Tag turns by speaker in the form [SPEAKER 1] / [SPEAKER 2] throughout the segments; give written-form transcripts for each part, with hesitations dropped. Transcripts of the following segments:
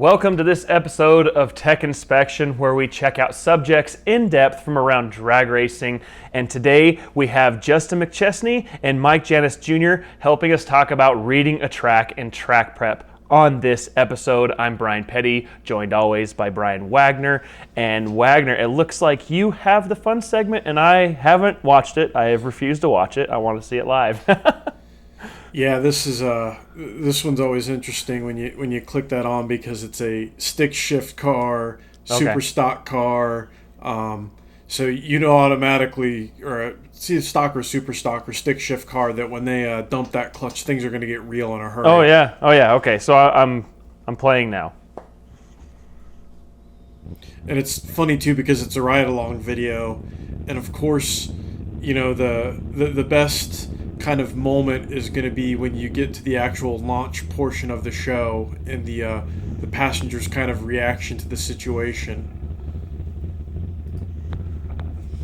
[SPEAKER 1] Welcome to this episode of Tech Inspection, where we check out subjects in depth from around drag racing. And today we have Justin McChesney and Mike Janis Jr. helping us talk about reading a track and track prep. On this episode, I'm Brian Petty, joined always by Brian Wagner. And Wagner, it looks like you have the fun segment, and I haven't watched it. I have refused to watch it. I want to see it live.
[SPEAKER 2] Yeah, this one's always interesting when you click that on because it's a stick shift car, super stock car. So you know automatically, or see a stock or super stock or stick shift car, that when they dump that clutch, things are going to get real in a hurry.
[SPEAKER 1] Oh yeah. Okay, so I'm playing now.
[SPEAKER 2] And it's funny too because it's a ride along video, and of course, you know the best kind of moment is going to be when you get to the actual launch portion of the show and the passengers' kind of reaction to the situation.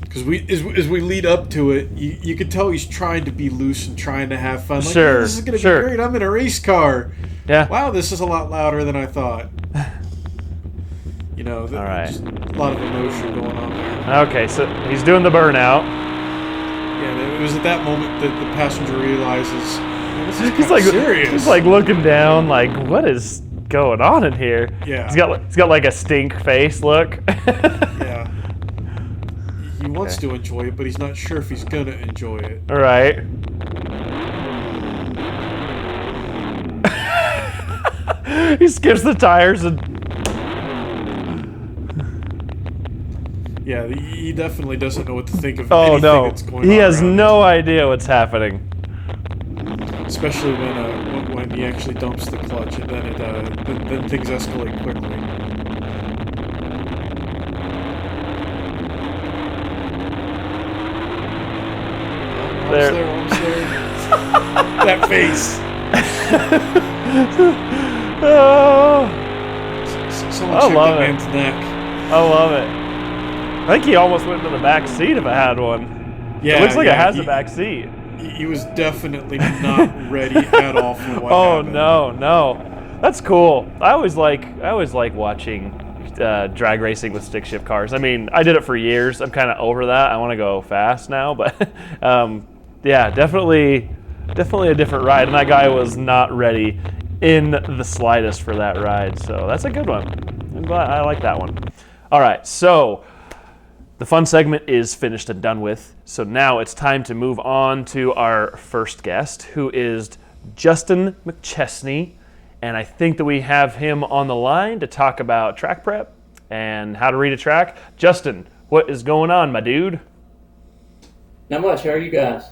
[SPEAKER 2] Because as we lead up to it, you can tell he's trying to be loose and trying to have fun. Like,
[SPEAKER 1] sure,
[SPEAKER 2] hey, this is going to be great. I'm in a race car.
[SPEAKER 1] Yeah.
[SPEAKER 2] Wow, this is a lot louder than I thought. You know,
[SPEAKER 1] all right.
[SPEAKER 2] Just a lot of emotion going on there.
[SPEAKER 1] Okay, so he's doing the burnout.
[SPEAKER 2] Yeah, it was at that moment that the passenger realizes, this is kind of serious.
[SPEAKER 1] He's like looking down, like, what is going on in here?
[SPEAKER 2] Yeah.
[SPEAKER 1] He's got like a stink face look.
[SPEAKER 2] Yeah. He wants to enjoy it, but he's not sure if he's gonna enjoy it.
[SPEAKER 1] All right. He skips the tires and.
[SPEAKER 2] Yeah, he definitely doesn't know what to think of
[SPEAKER 1] anything
[SPEAKER 2] that's going on.
[SPEAKER 1] He has no
[SPEAKER 2] him.
[SPEAKER 1] idea what's happening.
[SPEAKER 2] Especially when he actually dumps the clutch, and then things escalate quickly. Almost there. That face.
[SPEAKER 1] Oh,
[SPEAKER 2] Someone check that man's neck.
[SPEAKER 1] I love it. I think he almost went into the back seat if I had one.
[SPEAKER 2] Yeah,
[SPEAKER 1] it looks like it has a back seat.
[SPEAKER 2] He was definitely not ready at all for what happened.
[SPEAKER 1] No. That's cool. I always like watching drag racing with stick shift cars. I mean, I did it for years. I'm kind of over that. I want to go fast now, but yeah, definitely a different ride. And that guy was not ready in the slightest for that ride. So that's a good one. I'm glad I like that one. All right, so the fun segment is finished and done with. So now it's time to move on to our first guest, who is Justin McChesney. And I think that we have him on the line to talk about track prep and how to read a track. Justin, what is going on, my dude?
[SPEAKER 3] Not much. How are you guys?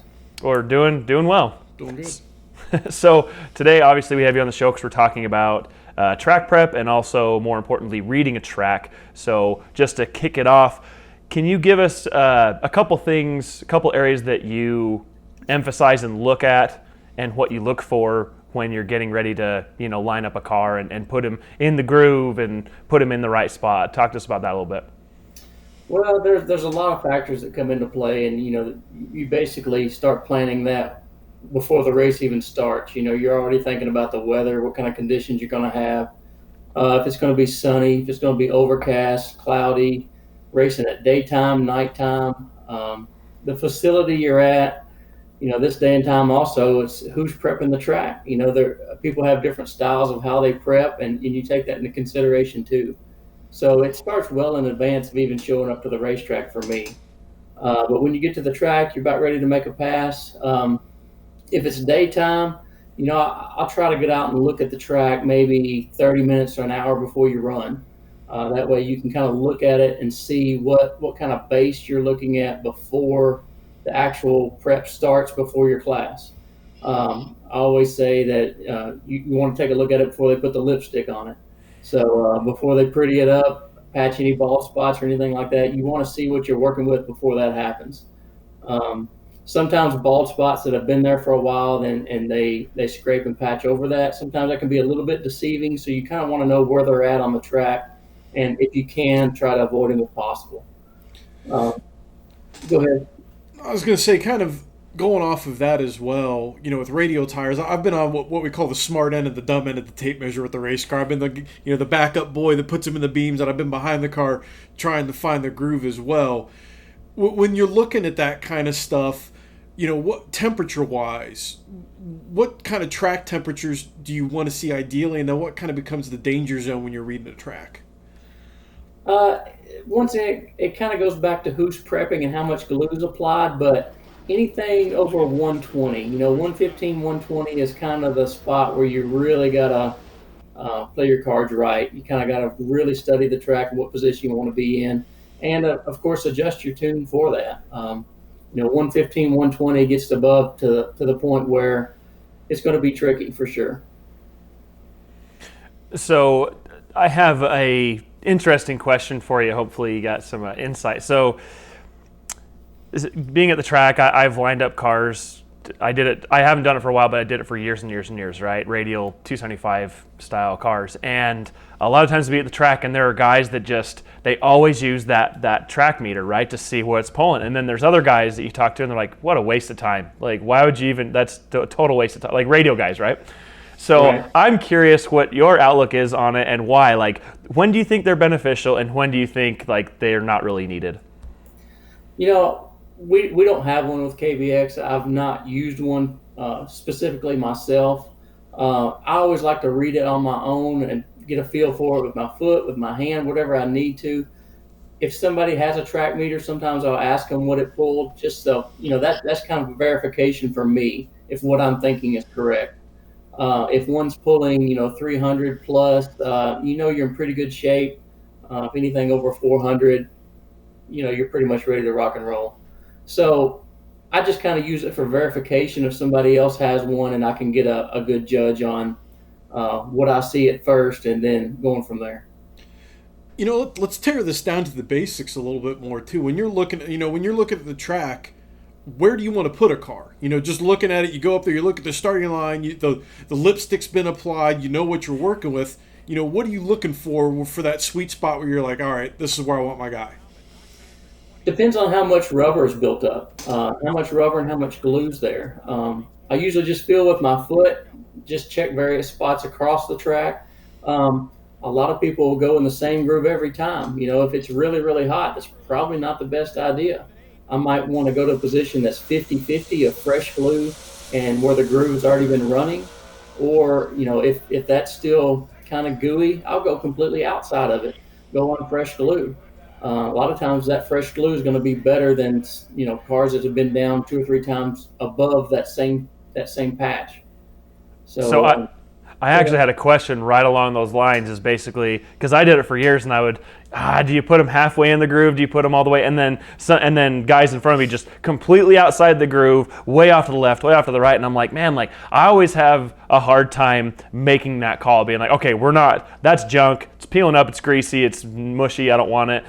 [SPEAKER 1] We're doing well.
[SPEAKER 2] Doing good.
[SPEAKER 1] So today, obviously, we have you on the show because we're talking about track prep and also, more importantly, reading a track. So just to kick it off, can you give us a couple areas that you emphasize and look at, and what you look for when you're getting ready to, line up a car and put him in the groove and put him in the right spot? Talk to us about that a little bit.
[SPEAKER 3] Well, there's a lot of factors that come into play, and you basically start planning that before the race even starts. You're already thinking about the weather, what kind of conditions you're going to have, if it's going to be sunny, if it's going to be overcast, cloudy, racing at daytime, nighttime, the facility you're at. This day and time also, it's who's prepping the track. People have different styles of how they prep, and you take that into consideration too. So it starts well in advance of even showing up to the racetrack for me. But when you get to the track, you're about ready to make a pass. If it's daytime, I'll try to get out and look at the track maybe 30 minutes or an hour before you run. That way you can kind of look at it and see what kind of base you're looking at before the actual prep starts, before your class. I always say that you want to take a look at it before they put the lipstick on it. So before they pretty it up, patch any bald spots or anything like that, you want to see what you're working with before that happens. Sometimes bald spots that have been there for a while and they scrape and patch over that. Sometimes that can be a little bit deceiving, so you kind of want to know where they're at on the track. And if you can, try to avoid them if possible. Go ahead.
[SPEAKER 2] I was going to say, kind of going off of that as well, with radial tires, I've been on what we call the smart end and the dumb end of the tape measure with the race car. I've been the backup boy that puts them in the beams, and I've been behind the car trying to find the groove as well. When you're looking at that kind of stuff, what temperature-wise, what kind of track temperatures do you want to see ideally, and then what kind of becomes the danger zone when you're reading a track?
[SPEAKER 3] Once again, it kind of goes back to who's prepping and how much glue is applied, but anything over 120, 115, 120 is kind of the spot where you really got to play your cards right. You kind of got to really study the track and what position you want to be in, and of course adjust your tune for that. 115, 120 gets above to the point where it's going to be tricky for sure.
[SPEAKER 1] So I have a interesting question for you. Hopefully you got some insight. So being at the track, I've lined up cars. I did it. I haven't done it for a while, but I did it for years and years and years, right? Radial 275 style cars. And a lot of times we be at the track, and there are guys that they always use that track meter, right, to see what's pulling. And then there's other guys that you talk to, and they're like, what a waste of time. Like, why would you even, that's a total waste of time. Like radial guys, right? So right. I'm curious what your outlook is on it and why. Like, when do you think they're beneficial, and when do you think like they're not really needed?
[SPEAKER 3] We don't have one with KBX. I've not used one specifically myself. I always like to read it on my own and get a feel for it with my foot, with my hand, whatever I need to. If somebody has a track meter, sometimes I'll ask them what it pulled, just so that's kind of a verification for me if what I'm thinking is correct. If one's pulling 300 plus, you're in pretty good shape. If anything over 400, you're pretty much ready to rock and roll. So I just kind of use it for verification if somebody else has one, and I can get a good judge on what I see at first, and then going from there.
[SPEAKER 2] Let's tear this down to the basics a little bit more too. When you're looking at the track, where do you want to put a car? Just looking at it, you go up there, you look at the starting line, the lipstick's been applied, you know what you're working with. What are you looking for that sweet spot where you're like, all right, this is where I want my guy?
[SPEAKER 3] Depends on how much rubber is built up, how much rubber and how much glue's there. I usually just feel with my foot, just check various spots across the track. A lot of people will go in the same groove every time. If it's really, really hot, that's probably not the best idea. I might want to go to a position that's 50-50 of fresh glue and where the groove's already been running. Or, if that's still kind of gooey, I'll go completely outside of it, go on fresh glue. A lot of times that fresh glue is going to be better than cars that have been down 2 or 3 times above that same patch.
[SPEAKER 1] So I actually had a question right along those lines. Is basically because I did it for years, and I would do you put them halfway in the groove? Do you put them all the way? And then guys in front of me just completely outside the groove, way off to the left, way off to the right, and I'm like, man, like I always have a hard time making that call, being like, okay, that's junk. It's peeling up. It's greasy. It's mushy. I don't want it.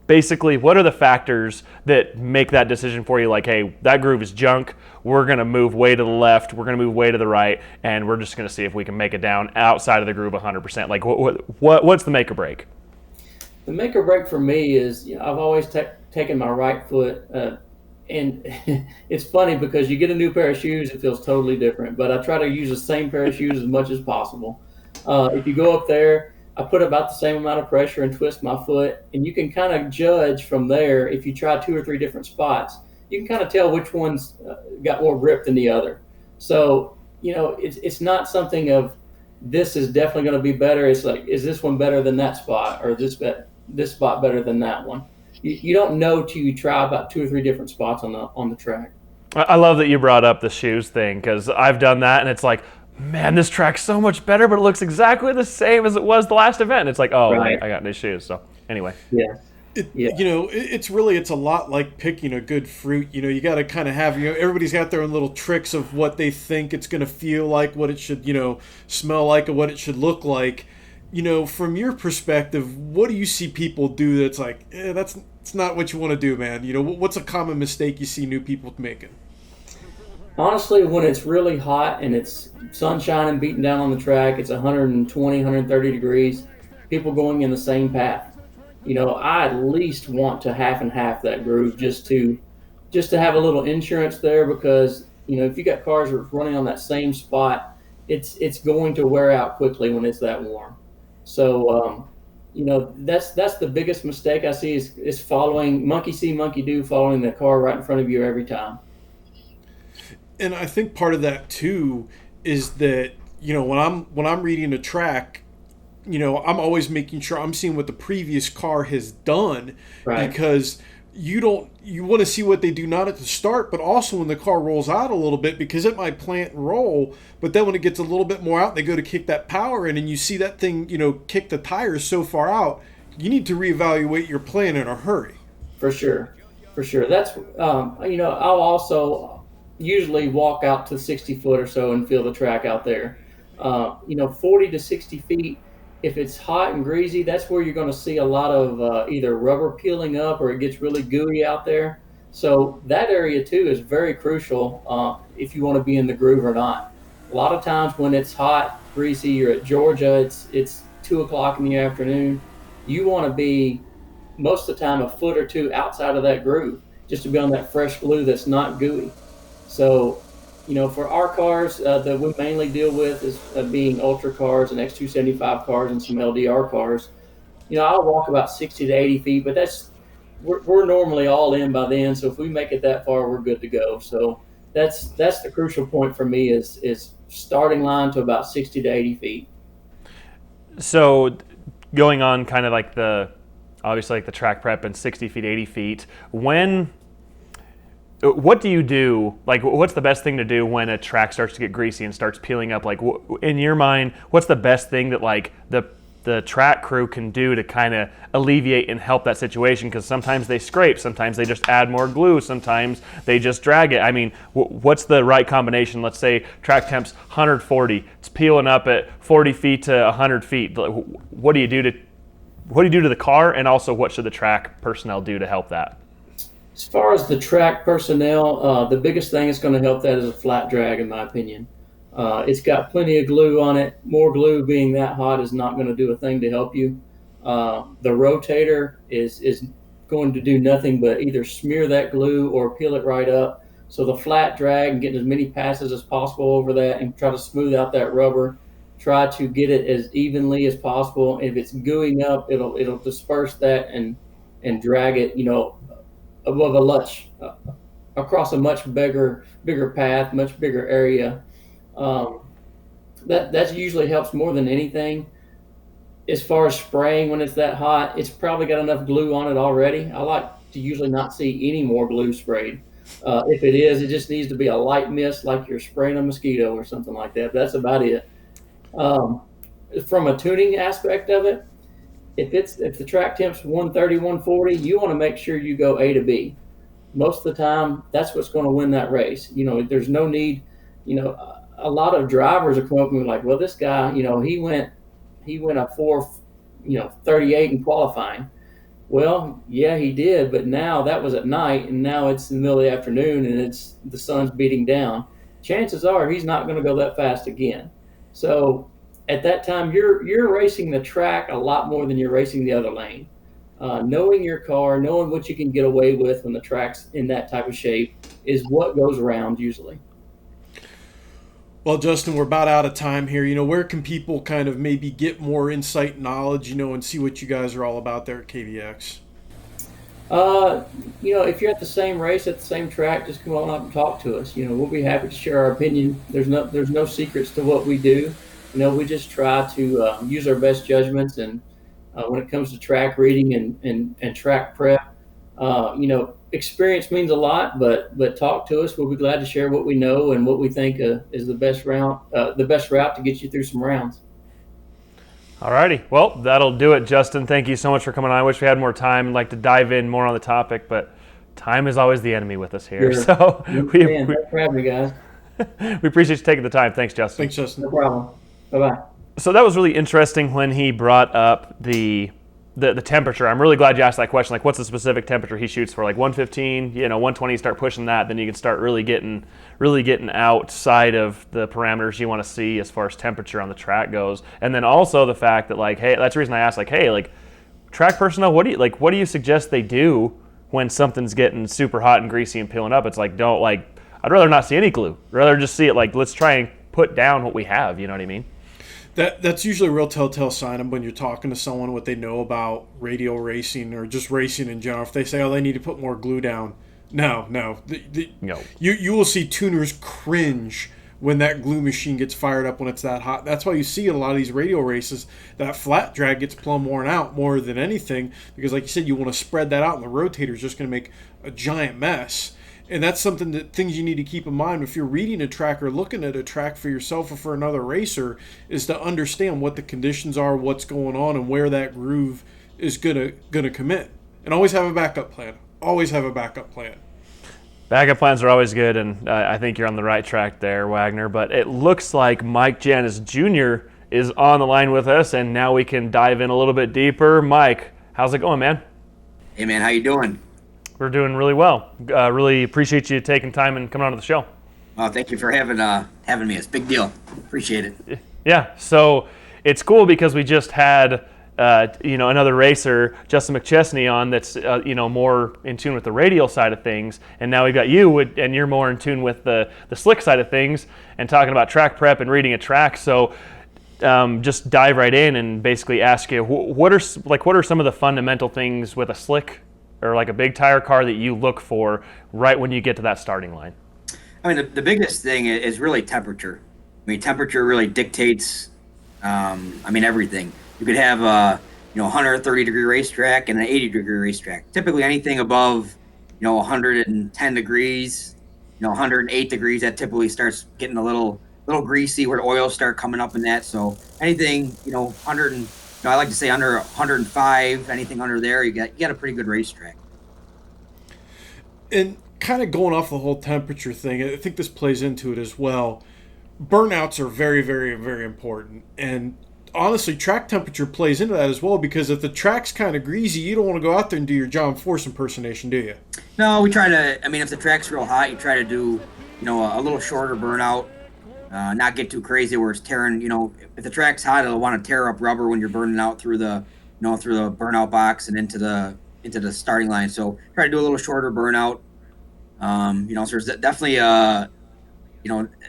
[SPEAKER 1] Basically, what are the factors that make that decision for you? Like, hey, that groove is junk. We're going to move way to the left. We're going to move way to the right, and we're just going to see if we can make it down outside of the groove 100%. Like, what's the make or break?
[SPEAKER 3] The make or break for me is I've always taken my right foot, and it's funny because you get a new pair of shoes, it feels totally different. But I try to use the same pair of shoes as much as possible. If you go up there, I put about the same amount of pressure and twist my foot, and you can kind of judge from there. If you try 2 or 3 different spots, you can kind of tell which one's got more grip than the other. So, it's not something of this is definitely going to be better. It's like, is this one better than that spot, or this spot better than that one? You don't know till you try about 2 or 3 different spots on the track.
[SPEAKER 1] I love that you brought up the shoes thing, because I've done that, and it's like, man, this track's so much better, but it looks exactly the same as it was the last event. It's like, oh, right. I got new shoes. So anyway.
[SPEAKER 3] Yeah.
[SPEAKER 2] It's a lot like picking a good fruit. You got to kind of have, everybody's got their own little tricks of what they think it's going to feel like, what it should, smell like, or what it should look like. From your perspective, what do you see people do that's like, that's not what you want to do, man? What's a common mistake you see new people making?
[SPEAKER 3] Honestly, when it's really hot and it's sunshine and beating down on the track, it's 120, 130 degrees, people going in the same path. I at least want to half and half that groove just to just to have a little insurance there, because if you got cars that are running on that same spot, it's going to wear out quickly when it's that warm. So that's the biggest mistake I see is following monkey see, monkey do, following the car right in front of you every time.
[SPEAKER 2] And I think part of that too is that when I'm reading a track, I'm always making sure I'm seeing what the previous car has done,
[SPEAKER 3] right?
[SPEAKER 2] Because you want to see what they do, not at the start, but also when the car rolls out a little bit, because it might plant and roll, but then when it gets a little bit more out, they go to kick that power in, and you see that thing, kick the tires so far out, you need to reevaluate your plan in a hurry.
[SPEAKER 3] For sure. That's I'll also usually walk out to 60 foot or so and feel the track out there. 40 to 60 feet. If it's hot and greasy, that's where you're going to see a lot of either rubber peeling up or it gets really gooey out there. So that area too is very crucial if you want to be in the groove or not. A lot of times when it's hot, greasy, you're at Georgia, it's 2 o'clock in the afternoon. You want to be most of the time a foot or two outside of that groove, just to be on that fresh glue that's not gooey. So for our cars that we mainly deal with is being Ultra cars and X275 cars and some LDR cars. I'll walk about 60 to 80 feet, but we're normally all in by then. So if we make it that far, we're good to go. So that's the crucial point for me is starting line to about 60 to 80 feet.
[SPEAKER 1] So going on kind of like obviously like the track prep and 60 feet, 80 feet, what do you do? Like, what's the best thing to do when a track starts to get greasy and starts peeling up? Like, in your mind, what's the best thing that like the track crew can do to kind of alleviate and help that situation? Because sometimes they scrape, sometimes they just add more glue, sometimes they just drag it. I mean, what's the right combination? Let's say track temp's 140, it's peeling up at 40 feet to 100 feet. What do you do to the car, and also what should the track personnel do to help that?
[SPEAKER 3] As far as the track personnel, the biggest thing that's going to help that is a flat drag, in my opinion. It's got plenty of glue on it. More glue being that hot is not going to do a thing to help you. The rotator is going to do nothing but either smear that glue or peel it right up. So the flat drag and getting as many passes as possible over that and try to smooth out that rubber. Try to get it as evenly as possible. If it's gooing up, it'll disperse that and drag it, above a lush, across a much bigger path, much bigger area. That usually helps more than anything. As far as spraying when it's that hot, it's probably got enough glue on it already. I like to usually not see any more glue sprayed. If it is, it just needs to be a light mist, like you're spraying a mosquito or something like that. But that's about it. From a tuning aspect of it, if the track temp's 130, 140, you want to make sure you go A to B. Most of the time, that's what's going to win that race. There's no need. A lot of drivers are coming up and like, well, this guy, he went a 4:38 in qualifying. Well, yeah, he did, but now that was at night, and now it's in the middle of the afternoon, and the sun's beating down. Chances are he's not going to go that fast again. So at that time, you're racing the track a lot more than you're racing the other lane. Knowing your car, knowing what you can get away with when the track's in that type of shape is what goes around usually.
[SPEAKER 2] Well, Justin, we're about out of time here. Where can people kind of maybe get more insight and knowledge, and see what you guys are all about there at KVX?
[SPEAKER 3] If you're at the same race, at the same track, just come on up and talk to us. We'll be happy to share our opinion. There's no secrets to what we do. We just try to use our best judgments, and when it comes to track reading and track prep, experience means a lot. But talk to us. We'll be glad to share what we know and what we think is the best route to get you through some rounds.
[SPEAKER 1] All righty. Well, that'll do it, Justin. Thank you so much for coming on. I wish we had more time. I'd like to dive in more on the topic, but time is always the enemy with us here.
[SPEAKER 3] Sure.
[SPEAKER 1] So
[SPEAKER 3] Thanks for having me, guys.
[SPEAKER 1] We appreciate you taking the time. Thanks, Justin.
[SPEAKER 2] Thanks, Justin.
[SPEAKER 3] No problem. Bye-bye.
[SPEAKER 1] So that was really interesting when he brought up the temperature. I'm really glad you asked that question. Like, what's the specific temperature he shoots for? Like 115, 120, start pushing that, then you can start really getting outside of the parameters you want to see as far as temperature on the track goes. And then also the fact that, like, hey, that's the reason I asked, like, hey, like, track personnel, what do you suggest they do when something's getting super hot and greasy and peeling up, it's like, I'd rather not see any glue. I'd rather just see it like, let's try and put down what we have, you know what I mean?
[SPEAKER 2] That's usually a real telltale sign of when you're talking to someone what they know about radial racing or just racing in general. If they say, oh, they need to put more glue down. No.
[SPEAKER 1] No.
[SPEAKER 2] You will see tuners cringe when that glue machine gets fired up when it's that hot. That's why you see in a lot of these radial races that flat drag gets plumb worn out more than anything because, like you said, you want to spread that out and the rotator's just going to make a giant mess. And that's things you need to keep in mind if you're reading a track or looking at a track for yourself or for another racer is to understand what the conditions are, what's going on, and where that groove is gonna come in. And always have a backup plan. Always have a backup plan.
[SPEAKER 1] Backup plans are always good, and I think you're on the right track there, Wagner. But it looks like Mike Janis Jr. is on the line with us, and now we can dive in a little bit deeper. Mike, how's it going, man?
[SPEAKER 4] Hey, man, how you doing?
[SPEAKER 1] We're doing really well. Really appreciate you taking time and coming on to the show.
[SPEAKER 4] Well, thank you for having me. It's a big deal. Appreciate it.
[SPEAKER 1] Yeah, so it's cool because we just had another racer, Justin McChesney, on that's more in tune with the radial side of things, and now we've got you, and you're more in tune with the slick side of things, and talking about track prep and reading a track. So just dive right in and basically ask you what are some of the fundamental things with a slick or like a big tire car that you look for right when you get to that starting line?
[SPEAKER 4] I mean, the biggest thing is really temperature. I mean, temperature really dictates, everything. You could have a 130-degree racetrack and an 80-degree racetrack. Typically, anything above 110 degrees, 108 degrees, that typically starts getting a little greasy where the oils start coming up in that. So anything 100 and I like to say under 105, anything under there, you got a pretty good racetrack.
[SPEAKER 2] And kind of going off the whole temperature thing, I think this plays into it as well. Burnouts are very, very, very important. And honestly, track temperature plays into that as well because if the track's kind of greasy, you don't want to go out there and do your John Force impersonation, do you?
[SPEAKER 4] No, we try to, if the track's real hot, you try to do, a little shorter burnout. Not get too crazy where it's tearing, if the track's hot, it'll want to tear up rubber when you're burning out through the burnout box and into the starting line. So try to do a little shorter burnout. So there's definitely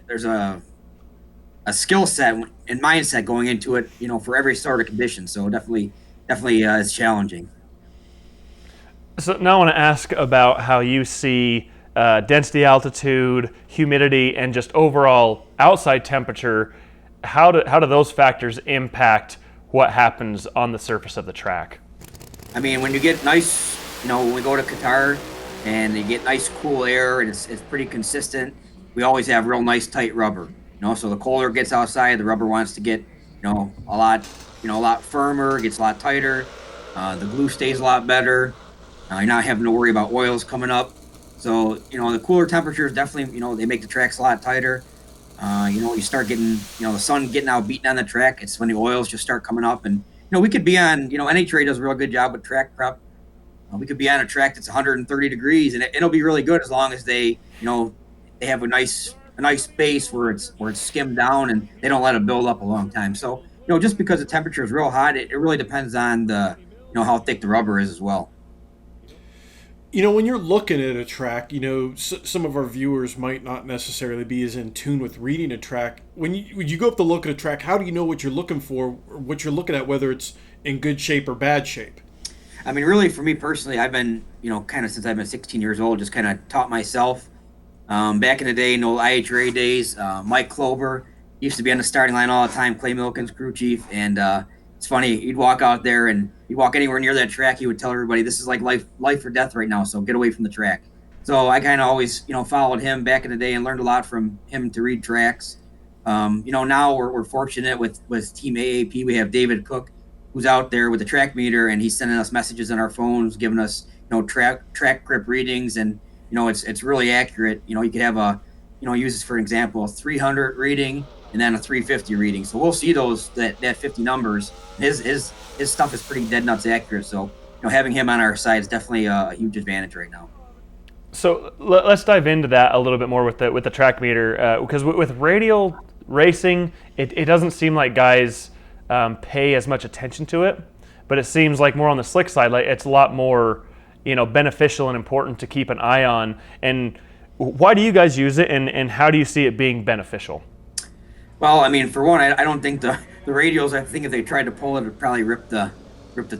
[SPEAKER 4] there's a skill set and mindset going into it, for every sort of condition. So definitely it's challenging.
[SPEAKER 1] So now I want to ask about how you see density, altitude, humidity, and just overall outside temperature. How do those factors impact what happens on the surface of the track?
[SPEAKER 4] I mean, when you get nice, when we go to Qatar and you get nice cool air and it's pretty consistent, we always have real nice tight rubber. So the colder it gets outside, the rubber wants to get, a lot firmer, gets a lot tighter. The glue stays a lot better. You're not having to worry about oils coming up. So, the cooler temperatures definitely, they make the tracks a lot tighter. You start getting, the sun getting out, beating on the track. It's when the oils just start coming up. And, we could be on, NHRA does a real good job with track prep. We could be on a track that's 130 degrees, and it'll be really good as long as they, they have a nice base where it's skimmed down and they don't let it build up a long time. So, just because the temperature is real hot, it really depends on the, how thick the rubber is as well.
[SPEAKER 2] When you're looking at a track, some of our viewers might not necessarily be as in tune with reading a track. When you go up to look at a track, how do you know what you're looking for, or what you're looking at, whether it's in good shape or bad shape?
[SPEAKER 4] I mean, really, for me personally, I've been, kind of since I've been 16 years old, just kind of taught myself. Back in the day, in the old IHRA days, Mike Klober used to be on the starting line all the time, Clay Milken's crew chief, and it's funny, he'd walk out there and he'd walk anywhere near that track, he would tell everybody, this is like life or death right now, so get away from the track. So I kind of always, followed him back in the day and learned a lot from him to read tracks. Now we're fortunate with Team AAP. We have David Cook, who's out there with the track meter, and he's sending us messages on our phones, giving us, track grip readings, and, it's really accurate. You could have use this for example, a 300 reading and then a 350 reading. So we'll see that 50 numbers. His stuff is pretty dead nuts accurate. So, having him on our side is definitely a huge advantage right now.
[SPEAKER 1] So let's dive into that a little bit more with the track meter, because with radial racing, it doesn't seem like guys pay as much attention to it, but it seems like more on the slick side, like it's a lot more beneficial and important to keep an eye on. And why do you guys use it, and how do you see it being beneficial?
[SPEAKER 4] Well, I mean, for one, I don't think the radials. I think if they tried to pull it, it'd probably rip the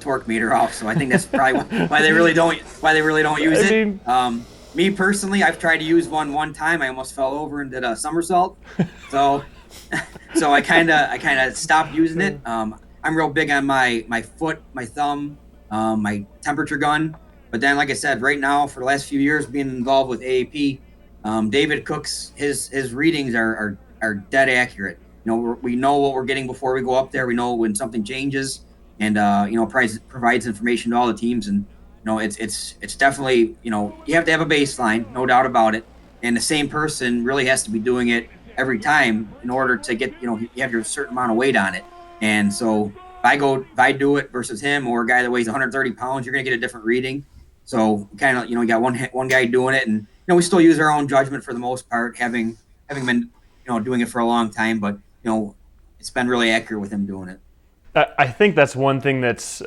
[SPEAKER 4] torque meter off. So I think that's probably why they really don't use it. Me personally, I've tried to use one time. I almost fell over and did a somersault. So I kind of stopped using it. I'm real big on my foot, my thumb, my temperature gun. But then, like I said, right now for the last few years being involved with AAP, David Cook's his readings are dead accurate. We know what we're getting before we go up there. We know when something changes, and provides information to all the teams. And it's definitely you have to have a baseline, no doubt about it. And the same person really has to be doing it every time in order to get you have your certain amount of weight on it. And so if I do it versus him or a guy that weighs 130 pounds, you're gonna get a different reading. So kind of you got one guy doing it, and we still use our own judgment for the most part, having been doing it for a long time, but it's been really accurate with him doing it.
[SPEAKER 1] I think that's one thing that's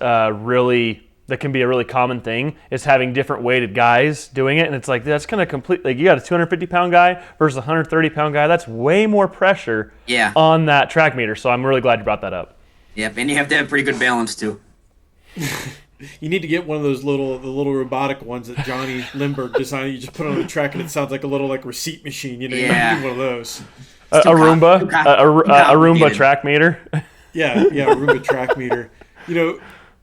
[SPEAKER 1] that can be a really common thing, is having different weighted guys doing it. And it's like, that's kind of complete. Like, you got a 250-pound guy versus a 130-pound guy. That's way more pressure on that track meter. So I'm really glad you brought that up.
[SPEAKER 4] Yep, and you have to have pretty good balance too.
[SPEAKER 2] You need to get one of those little robotic ones that Johnny Lindbergh designed. You just put it on the track and it sounds like a little receipt machine. You need one of those.
[SPEAKER 1] A Roomba track meter.
[SPEAKER 2] Yeah, Roomba track meter.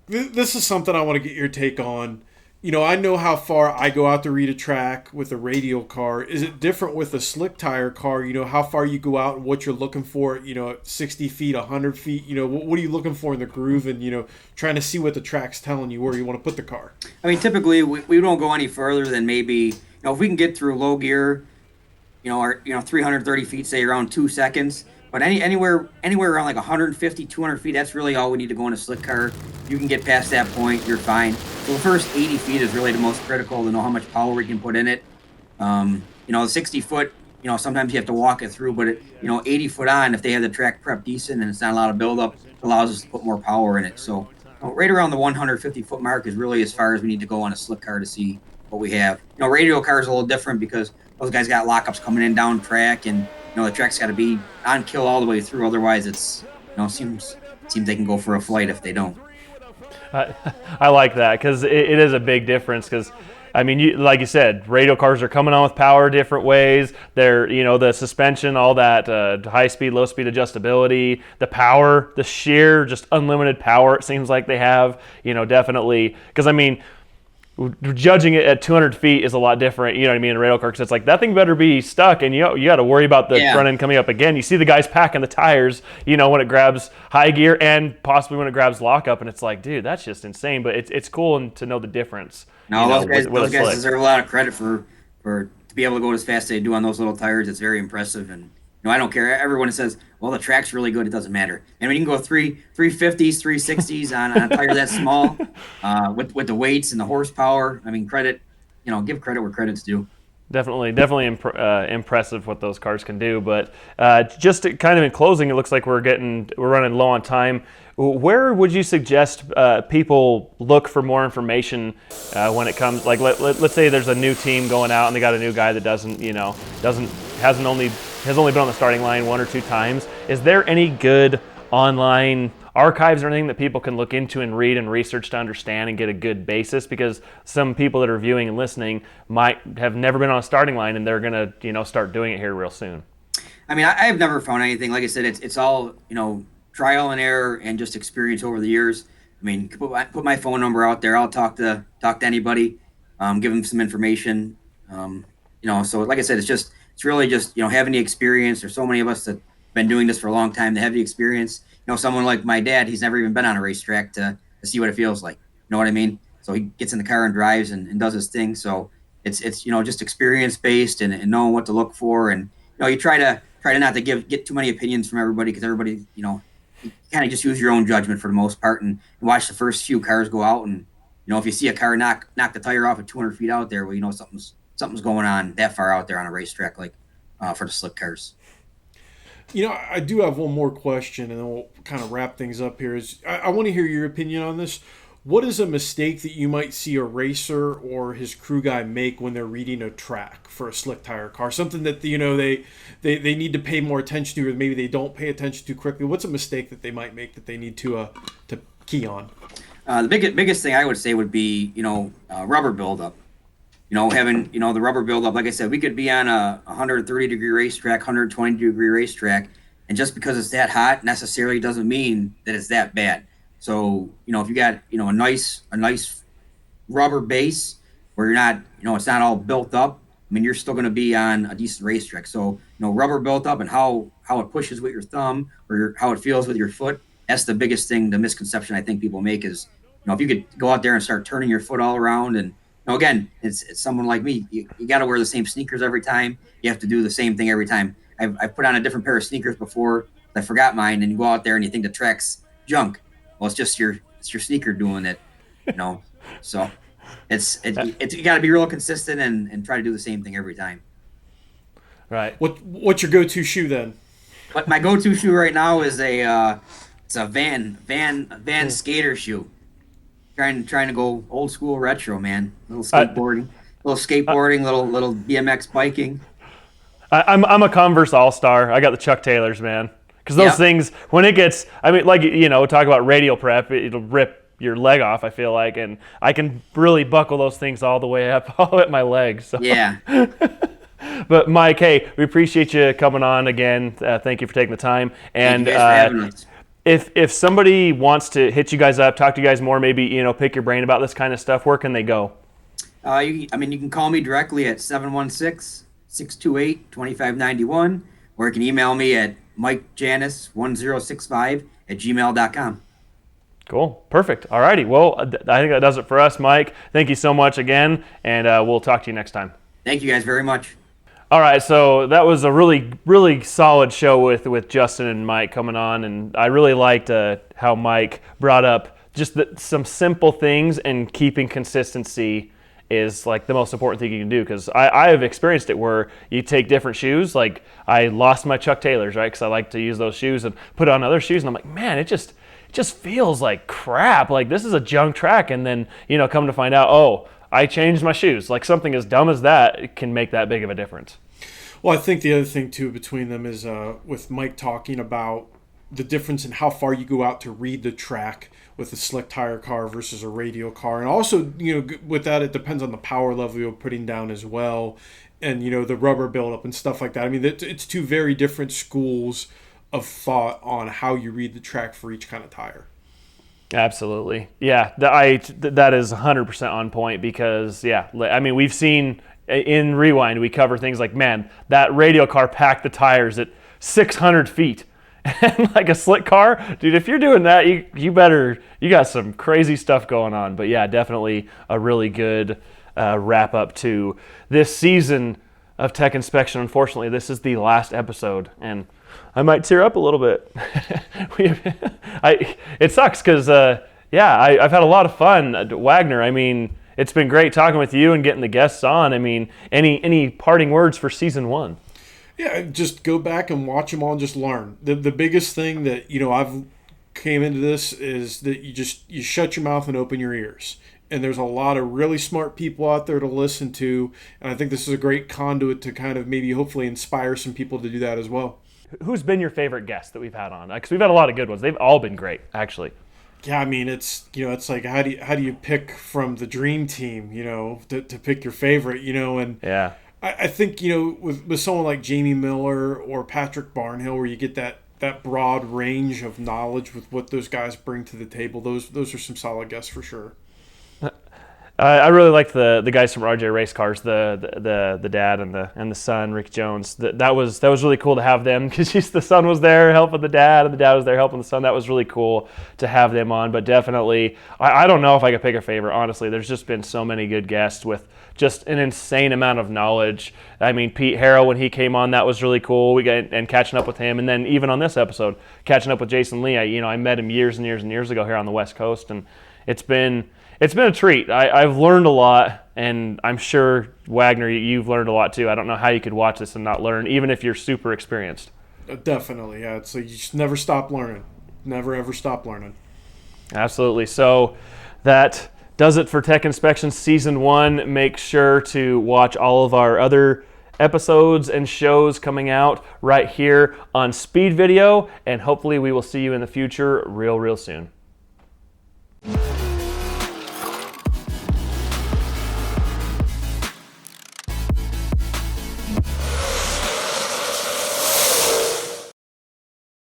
[SPEAKER 2] This is something I want to get your take on. I know how far I go out to read a track with a radial car. Is it different with a slick tire car? How far you go out and what you're looking for, 60 feet, 100 feet? What are you looking for in the groove, and, trying to see what the track's telling you where you want to put the car?
[SPEAKER 4] I mean, typically we don't go any further than maybe, if we can get through low gear, or 330 feet, say around 2 seconds. But anywhere around 150, 200 feet, that's really all we need to go in a slick car. You can get past that point, you're fine. So the first 80 feet is really the most critical to know how much power we can put in it. The 60 foot, sometimes you have to walk it through, but 80 foot on, if they have the track prep decent and it's not a lot of buildup, it allows us to put more power in it. So right around the 150 foot mark is really as far as we need to go on a slick car to see what we have. Radial cars are a little different because those guys got lockups coming in down track, and the track's got to be on kill all the way through. Otherwise, it's seems they can go for a flight if they don't.
[SPEAKER 1] I like that because it is a big difference. Because I mean, like you said, radial cars are coming on with power different ways. They're the suspension, all that high speed, low speed adjustability, the power, the sheer just unlimited power. It seems like they have. Definitely, because I mean, judging it at 200 feet is a lot different, in a radial car, because it's like that thing better be stuck, and you got to worry about the front end coming up again. You see the guys packing the tires, when it grabs high gear and possibly when it grabs lockup, and it's like, dude, that's just insane. But it's cool to know the difference.
[SPEAKER 4] No, those guys deserve a lot of credit for to be able to go as fast as they do on those little tires. It's very impressive, and I don't care. Everyone says, well, the track's really good. It doesn't matter. And when you can go 350s, 360s on a tire that small, with the weights and the horsepower, I mean, credit, give credit where credit's due.
[SPEAKER 1] Definitely impressive what those cars can do. But just kind of in closing, it looks like we're running low on time. Where would you suggest people look for more information when it comes, like let's say there's a new team going out and they got a new guy that has only been on the starting line 1 or 2 times. Is there any good online archives or anything that people can look into and read and research to understand and get a good basis? Because some people that are viewing and listening might have never been on a starting line, and they're going to start doing it here real soon.
[SPEAKER 4] I mean, I've never found anything. Like I said, it's all trial and error and just experience over the years. I mean, put my phone number out there. I'll talk to anybody, give them some information. So like I said, it's really just having the experience. There's so many of us that have been doing this for a long time. They have the experience. Someone like my dad, he's never even been on a racetrack to see what it feels like. You know what I mean? So he gets in the car and drives and does his thing. So it's just experience based and knowing what to look for. And you try to not to get too many opinions from everybody, because everybody you kind of just use your own judgment for the most part and watch the first few cars go out. And if you see a car knock the tire off at 200 feet out there, well, something's going on that far out there on a racetrack, like for the slick cars.
[SPEAKER 2] I do have one more question, and then we'll kind of wrap things up here. I want to hear your opinion on this. what is a mistake that you might see a racer or his crew guy make when they're reading a track for a slick tire car? Something that they need to pay more attention to, or maybe they don't pay attention to quickly. What's a mistake that they might make that they need to key on?
[SPEAKER 4] The biggest thing I would say would be rubber buildup. Having the rubber buildup. Like I said, we could be on a 130-degree racetrack, 120-degree racetrack, and just because it's that hot necessarily doesn't mean that it's that bad. So if you got a nice rubber base where you're not it's not all built up, I mean, you're still going to be on a decent racetrack. So rubber built up and how it pushes with your thumb or how it feels with your foot. That's the biggest thing. The misconception I think people make is if you could go out there and start turning your foot all around and again, it's someone like me. You got to wear the same sneakers every time. You have to do the same thing every time. I've put on a different pair of sneakers before. I forgot mine, and you go out there and you think the track's junk. Well, it's just your sneaker doing it, So it's you got to be real consistent and try to do the same thing every time.
[SPEAKER 1] Right.
[SPEAKER 2] What's your go-to shoe then?
[SPEAKER 4] But my go-to shoe right now is it's a Van skater shoe. Trying to go old school retro, man. Little skateboarding, little BMX biking.
[SPEAKER 1] I'm a Converse All-Star. I got the Chuck Taylors, man. Because those things, when it gets, talk about radial prep, it'll rip your leg off, I feel like, and I can really buckle those things all the way up, all at my legs. So.
[SPEAKER 4] Yeah.
[SPEAKER 1] But Mike, hey, we appreciate you coming on again. Thank you for taking the time. And
[SPEAKER 4] thank you guys for having us.
[SPEAKER 1] If somebody wants to hit you guys up, talk to you guys more, maybe pick your brain about this kind of stuff, where can they go?
[SPEAKER 4] You can call me directly at 716-628-2591, or you can email me at MikeJanis1065@gmail.com.
[SPEAKER 1] Cool, perfect. All righty. Well, I think that does it for us, Mike. Thank you so much again, and we'll talk to you next time.
[SPEAKER 4] Thank you guys very much.
[SPEAKER 1] All right, so that was a really, really solid show with Justin and Mike coming on, and I really liked how Mike brought up just some simple things, and keeping consistency is like the most important thing you can do, because I have experienced it where you take different shoes. Like I lost my Chuck Taylors, right, because I like to use those shoes and put on other shoes, and I'm like, man, it just feels like crap. Like this is a junk track, and then come to find out, oh, I changed my shoes. Like something as dumb as that can make that big of a difference.
[SPEAKER 2] Well, I think the other thing too between them is with Mike talking about the difference in how far you go out to read the track with a slick tire car versus a radial car, and also with that it depends on the power level you're putting down as well, and the rubber buildup and stuff like that. I mean, it's two very different schools of thought on how you read the track for each kind of tire.
[SPEAKER 1] Absolutely. Yeah, that is 100% on point, because, we've seen in Rewind, we cover things like, man, that radial car packed the tires at 600 feet. And like a slick car, dude, if you're doing that, you got some crazy stuff going on. But yeah, definitely a really good wrap up to this season of Tech Inspection. Unfortunately, this is the last episode, and I might tear up a little bit. It sucks because, I've had a lot of fun. Wagner, it's been great talking with you and getting the guests on. Any parting words for season 1?
[SPEAKER 2] Yeah, just go back and watch them all and just learn. The biggest thing that, I've came into this is that you shut your mouth and open your ears. And there's a lot of really smart people out there to listen to. And I think this is a great conduit to kind of maybe hopefully inspire some people to do that as well.
[SPEAKER 1] Who's been your favorite guest that we've had on? Because we've had a lot of good ones. They've all been great, actually.
[SPEAKER 2] Yeah, it's it's like how do you pick from the dream team, to pick your favorite, and
[SPEAKER 1] yeah.
[SPEAKER 2] I think with someone like Jamie Miller or Patrick Barnhill, where you get that broad range of knowledge with what those guys bring to the table, those are some solid guests for sure.
[SPEAKER 1] I really liked the guys from RJ Race Cars, the dad and the son, Rick Jones. That was really cool to have them, because the son was there helping the dad, and the dad was there helping the son. That was really cool to have them on. But definitely, I don't know if I could pick a favorite, honestly. There's just been so many good guests with just an insane amount of knowledge. Pete Harrell, when he came on, that was really cool. And catching up with him, and then even on this episode, catching up with Jason Lee. I met him years and years and years ago here on the West Coast, and it's been a treat. I've learned a lot, and I'm sure, Wagner, you've learned a lot too. I don't know how you could watch this and not learn, even if you're super experienced.
[SPEAKER 2] Definitely, yeah. It's like you just never stop learning. Never, ever stop learning.
[SPEAKER 1] Absolutely. So that does it for Tech Inspection Season 1. Make sure to watch all of our other episodes and shows coming out right here on Speed Video, and hopefully we will see you in the future real soon.